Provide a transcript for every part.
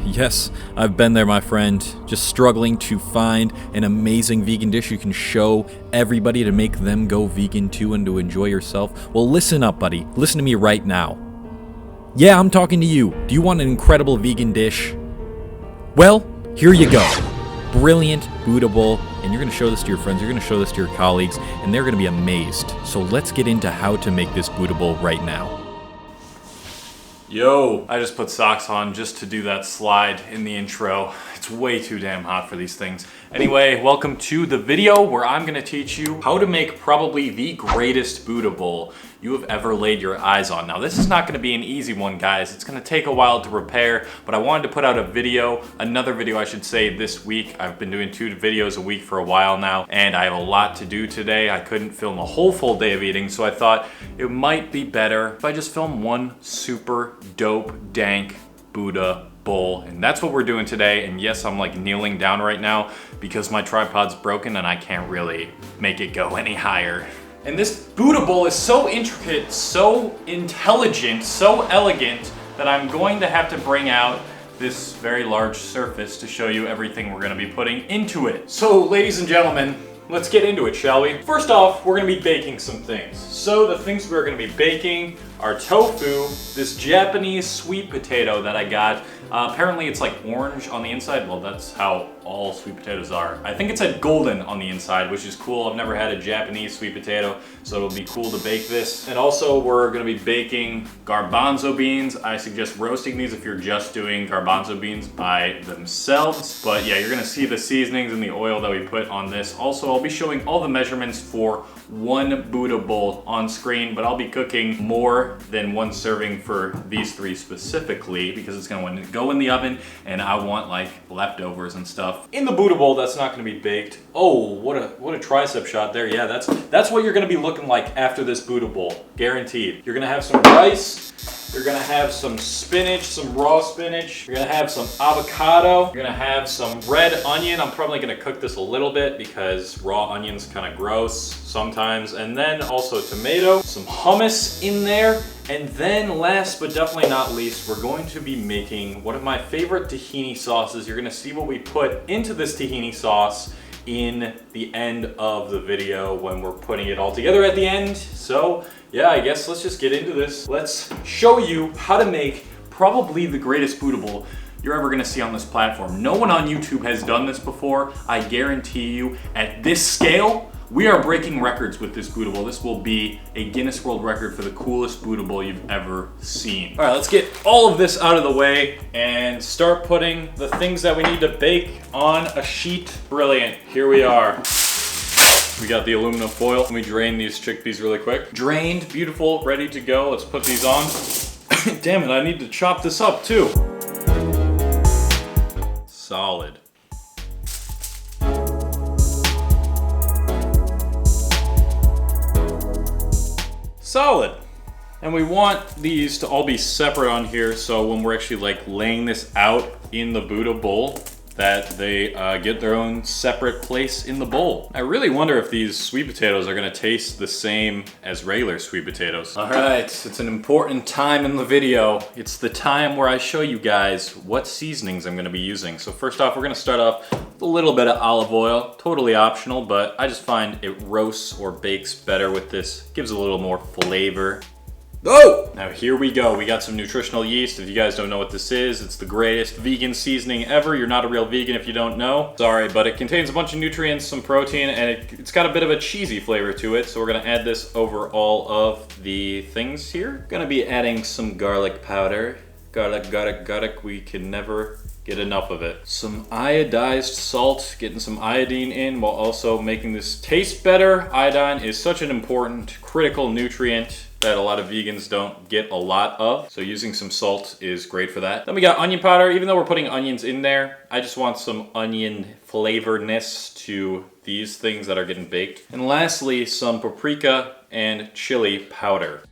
Yes, I've been there, my friend. Just struggling to find an amazing vegan dish you can show everybody to make them go vegan too and to enjoy yourself. Well, listen up, buddy. Listen to me right now. Yeah, I'm talking to you. Do you want an incredible vegan dish? Well, here you go. Brilliant Buddha bowl, and you're going to show this to your friends, you're going to show this to your colleagues, and they're going to be amazed. So let's get into how to make this Buddha bowl right now. Yo, I just put socks on just to do that slide in the intro. It's way too damn hot for these things. Anyway, welcome to the video where I'm gonna teach you how to make probably the greatest Buddha bowl you have ever laid your eyes on. Now, this is not gonna be an easy one, guys. It's gonna take a while to prepare, but I wanted to put out another video I should say, this week. I've been doing 2 videos a week for a while now, and I have a lot to do today. I couldn't film a whole full day of eating, so I thought it might be better if I just film one super dope, dank Buddha bowl, and that's what we're doing today. And yes, I'm like kneeling down right now because my tripod's broken and I can't really make it go any higher. And this Buddha bowl is so intricate, so intelligent, so elegant that I'm going to have to bring out this very large surface to show you everything we're going to be putting into it. So, ladies and gentlemen, let's get into it, shall we? First off, we're gonna be baking some things. So the things we're gonna be baking are tofu, this Japanese sweet potato that I got. Apparently it's like orange on the inside. Well, that's how all sweet potatoes are. I think it said golden on the inside, which is cool. I've never had a Japanese sweet potato, so it'll be cool to bake this. And also we're gonna be baking garbanzo beans. I suggest roasting these if you're just doing garbanzo beans by themselves. But yeah, you're gonna see the seasonings and the oil that we put on this. Also, I'll be showing all the measurements for one Buddha bowl on screen, but I'll be cooking more than one serving for these 3 specifically because it's gonna go in the oven and I want like leftovers and stuff. In the Buddha bowl that's not gonna be baked. Oh, what a tricep shot there. Yeah, that's what you're gonna be looking like after this Buddha bowl, guaranteed. You're gonna have some rice, you're gonna have some spinach, some raw spinach. You're gonna have some avocado. You're gonna have some red onion. I'm probably gonna cook this a little bit because raw onion's kind of gross sometimes. And then also tomato, some hummus in there. And then last but definitely not least, we're going to be making one of my favorite tahini sauces. You're gonna see what we put into this tahini sauce in the end of the video when we're putting it all together at the end. So yeah, I guess let's just get into this. Let's show you how to make probably the greatest Buddha bowl you're ever gonna see on this platform. No one on YouTube has done this before. I guarantee you, at this scale, we are breaking records with this Buddha bowl. This will be a Guinness World Record for the coolest Buddha bowl you've ever seen. All right, let's get all of this out of the way and start putting the things that we need to bake on a sheet. Brilliant, here we are. We got the aluminum foil. Let me drain these chickpeas really quick. Drained, beautiful, ready to go. Let's put these on. Damn it, I need to chop this up too. Solid. Solid. And we want these to all be separate on here, so when we're actually like laying this out in the Buddha bowl, that they get their own separate place in the bowl. I really wonder if these sweet potatoes are gonna taste the same as regular sweet potatoes. All right, it's an important time in the video. It's the time where I show you guys what seasonings I'm gonna be using. So first off, we're gonna start off with a little bit of olive oil, totally optional, but I just find it roasts or bakes better with this. Gives a little more flavor. Oh! Now here we go. We got some nutritional yeast. If you guys don't know what this is, it's the greatest vegan seasoning ever. You're not a real vegan if you don't know. Sorry, but it contains a bunch of nutrients, some protein, and it's got a bit of a cheesy flavor to it. So we're gonna add this over all of the things here. Gonna be adding some garlic powder. Garlic. We can never get enough of it. Some iodized salt, getting some iodine in while also making this taste better. Iodine is such an important, critical nutrient that a lot of vegans don't get a lot of. So using some salt is great for that. Then we got onion powder. Even though we're putting onions in there, I just want some onion flavorness to these things that are getting baked. And lastly, some paprika and chili powder.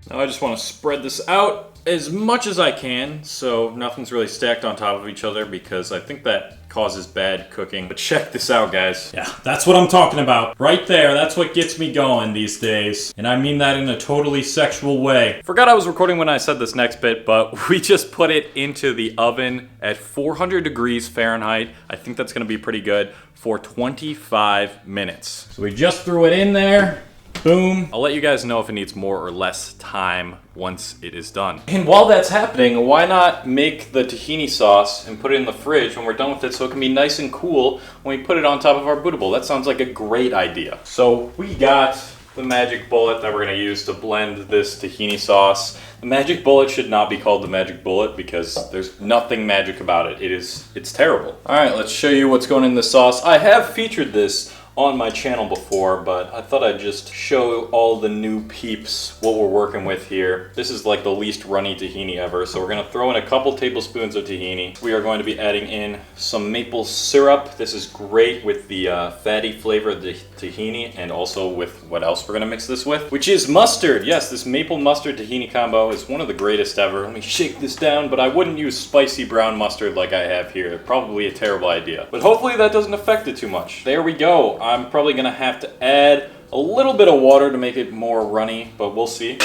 Now I just want to spread this out as much as I can, so nothing's really stacked on top of each other because I think that causes bad cooking. But check this out, guys. Yeah, that's what I'm talking about. Right there, that's what gets me going these days. And I mean that in a totally sexual way. Forgot I was recording when I said this next bit, but we just put it into the oven at 400 degrees Fahrenheit. I think that's gonna be pretty good for 25 minutes. So we just threw it in there. Boom. I'll let you guys know if it needs more or less time once it is done. And while that's happening, why not make the tahini sauce and put it in the fridge when we're done with it so it can be nice and cool when we put it on top of our Buddha bowl? That sounds like a great idea. So we got the magic bullet that we're gonna use to blend this tahini sauce. The magic bullet should not be called the magic bullet because there's nothing magic about it. It's terrible. All right, let's show you what's going in the sauce. I have featured this on my channel before, but I thought I'd just show all the new peeps what we're working with here. This is like the least runny tahini ever, so we're gonna throw in a couple tablespoons of tahini. We are going to be adding in some maple syrup. This is great with the fatty flavor of the tahini, and also with what else we're gonna mix this with, which is mustard. Yes, this maple mustard tahini combo is one of the greatest ever. Let me shake this down, but I wouldn't use spicy brown mustard like I have here. Probably a terrible idea, but hopefully that doesn't affect it too much. There we go. I'm probably gonna have to add a little bit of water to make it more runny, but we'll see.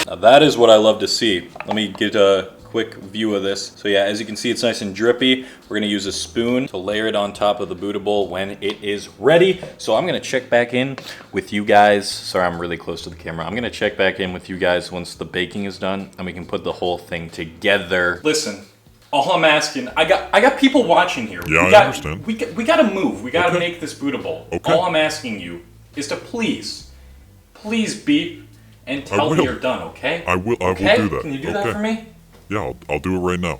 Now that is what I love to see. Let me get a quick view of this. So yeah, as you can see, it's nice and drippy. We're gonna use a spoon to layer it on top of the Buddha bowl when it is ready. So I'm gonna check back in with you guys. Sorry, I'm really close to the camera. I'm gonna check back in with you guys once the baking is done and we can put the whole thing together. Listen. All I'm asking, I got people watching here. Yeah, I understand. We gotta move. We gotta make this Buddha bowl. Okay. All I'm asking you is to please beep and tell me you're done, okay? I will do that. Can you do that for me? Yeah, I'll do it right now.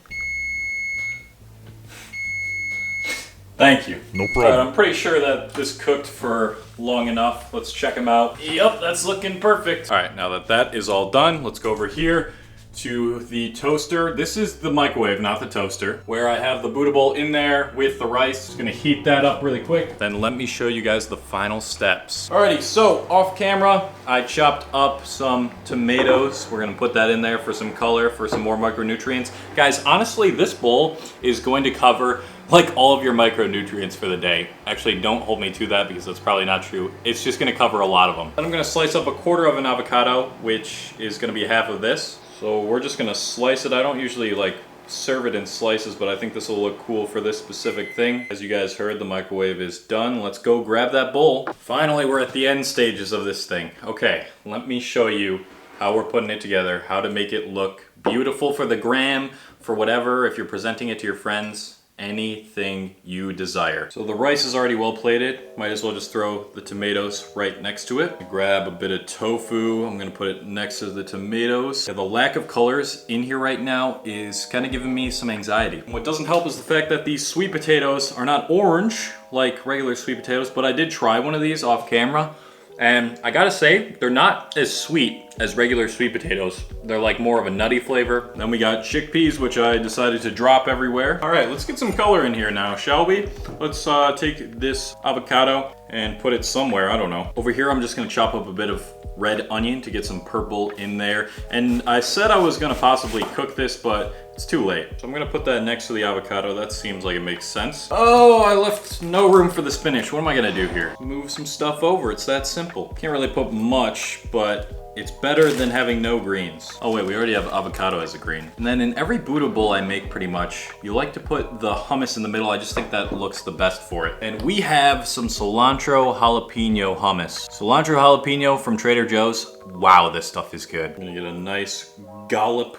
Thank you. No problem. I'm pretty sure that this cooked for long enough. Let's check them out. Yep, that's looking perfect. All right, now that that is all done, let's go over here to the toaster. This is the microwave, not the toaster, where I have the Buddha bowl in there with the rice. Just gonna heat that up really quick. Then let me show you guys the final steps. Alrighty, so off camera, I chopped up some tomatoes. We're gonna put that in there for some color, for some more micronutrients. Guys, honestly, this bowl is going to cover like all of your micronutrients for the day. Actually, don't hold me to that because that's probably not true. It's just gonna cover a lot of them. Then I'm gonna slice up a quarter of an avocado, which is gonna be half of this. So we're just gonna slice it. I don't usually like serve it in slices, but I think this will look cool for this specific thing. As you guys heard, the microwave is done. Let's go grab that bowl. Finally, we're at the end stages of this thing. Okay, let me show you how we're putting it together, how to make it look beautiful for the gram, for whatever, if you're presenting it to your friends. Anything you desire. So the rice is already well plated. Might as well just throw the tomatoes right next to it. Grab a bit of tofu. I'm gonna put it next to the tomatoes. Yeah, the lack of colors in here right now is kind of giving me some anxiety. And what doesn't help is the fact that these sweet potatoes are not orange like regular sweet potatoes, but I did try one of these off camera. And I gotta say, they're not as sweet as regular sweet potatoes. They're like more of a nutty flavor. Then we got chickpeas, which I decided to drop everywhere. All right, let's get some color in here now, shall we? Let's take this avocado and put it somewhere, I don't know. Over here, I'm just gonna chop up a bit of red onion to get some purple in there. And I said I was gonna possibly cook this, but it's too late. So I'm gonna put that next to the avocado. That seems like it makes sense. Oh, I left no room for the spinach. What am I gonna do here? Move some stuff over, it's that simple. Can't really put much, but it's better than having no greens. Oh wait, we already have avocado as a green. And then in every Buddha bowl I make pretty much, you like to put the hummus in the middle. I just think that looks the best for it. And we have some cilantro jalapeno hummus. Cilantro jalapeno from Trader Joe's. Wow, this stuff is good. I'm gonna get a nice gallop.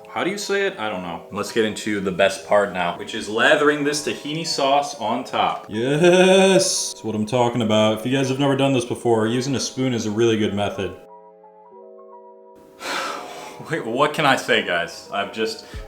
How do you say it? I don't know. Let's get into the best part now, which is lathering this tahini sauce on top. Yes, that's what I'm talking about. If you guys have never done this before, using a spoon is a really good method. Wait, what can I say, guys? I've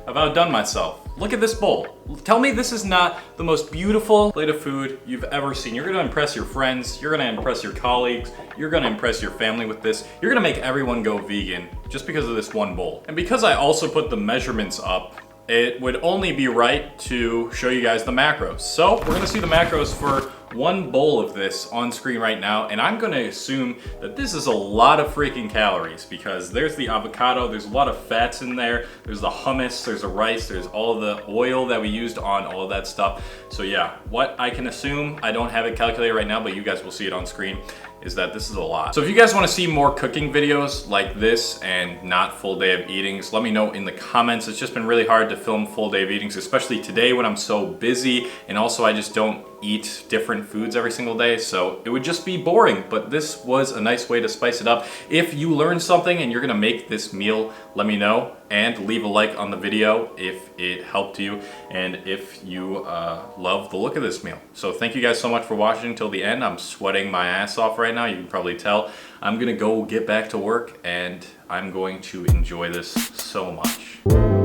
outdone myself. Look at this bowl. Tell me this is not the most beautiful plate of food you've ever seen. You're gonna impress your friends, you're gonna impress your colleagues, you're gonna impress your family with this. You're gonna make everyone go vegan just because of this one bowl. And because I also put the measurements up, it would only be right to show you guys the macros. So we're gonna see the macros for one bowl of this on screen right now, and I'm gonna assume that this is a lot of freaking calories because there's the avocado, there's a lot of fats in there, there's the hummus, there's the rice, there's all the oil that we used on all of that stuff. So yeah, what I can assume, I don't have it calculated right now, but you guys will see it on screen, is that this is a lot. So if you guys wanna see more cooking videos like this and not full day of eatings, let me know in the comments. It's just been really hard to film full day of eatings, especially today when I'm so busy, and also I just don't eat different foods every single day, so it would just be boring, but this was a nice way to spice it up. If you learned something and you're gonna make this meal, let me know, and leave a like on the video if it helped you and if you love the look of this meal. So thank you guys so much for watching till the end. I'm sweating my ass off right now, you can probably tell. I'm gonna go get back to work and I'm going to enjoy this so much.